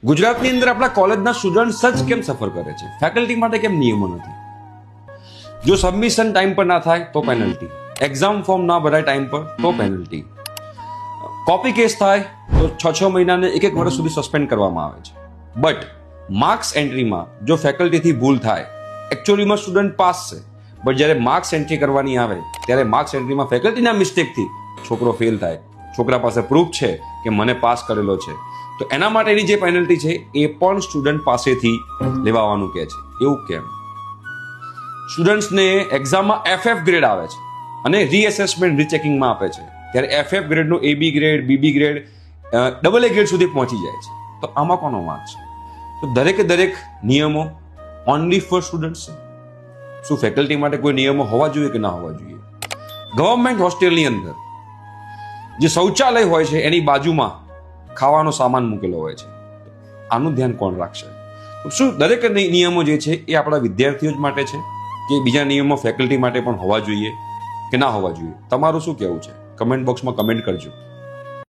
ગુજરાતની અંદર આપણા કોલેજના સ્ટુડન્ટ્સ જ કેમ સફર કરે છે? ફેકલ્ટી માટે કેમ નિયમો નથી? જો સબમિશન ટાઈમ પર ના થાય તો પેનલ્ટી, એક્ઝામ ફોર્મ ના ભરાય ટાઈમ પર તો પેનલ્ટી, કોપી કેસ થાય તો 6 મહિનાને 1 વર્ષ સુધી સસ્પેન્ડ કરવામાં આવે છે. બટ માર્ક્સ એન્ટ્રીમાં જો ફેકલ્ટીથી ભૂલ થાય, એકચ્યુઅલીમાં સ્ટુડન્ટ પાસ છે, બટ જ્યારે માર્ક્સ એન્ટ્રી કરવાની આવે ત્યારે માર્ક્સ એન્ટ્રીમાં ફેકલ્ટીના મિસ્ટેકથી છોકરો ફેલ થાય, છોકરા પાસે પ્રૂફ છે કે મને પાસ કરેલો છે, તો એના માટેની જે પેનલ્ટી છે એ પણ સ્ટુડન્ટ પાસેથી લેવાનું કહે છે. એવું કેમ? સ્ટુડન્ટ્સને એક્ઝામમાં FF ગ્રેડ આવે છે અને રીએસેસમેન્ટ રીચેકિંગમાં આપે છે ત્યારે FF ગ્રેડનો AB grade, BB grade, AA grade સુધી પહોંચી જાય છે. તો આમાં કોનો વાંક છે? તો દરેકે દરેક નિયમો ઓનલી ફોર સ્ટુડન્ટ્સ છે. શું ફેકલ્ટી માટે કોઈ નિયમો હોવા જોઈએ કે ના હોવા જોઈએ? ગવર્મેન્ટ હોસ્ટેલની અંદર જે શૌચાલય હોય છે એની બાજુમાં ખાવાનો સામાન મૂકેલો હોય છે. આનું ધ્યાન કોણ રાખશે? શું દરેક નિયમો જે છે એ આપણા વિદ્યાર્થીઓ જ માટે છે કે બીજા નિયમો ફેકલ્ટી માટે પણ હોવા જોઈએ કે ના હોવા જોઈએ? તમારું શું કહેવું છે? કમેન્ટ બોક્સમાં કમેન્ટ કરજો.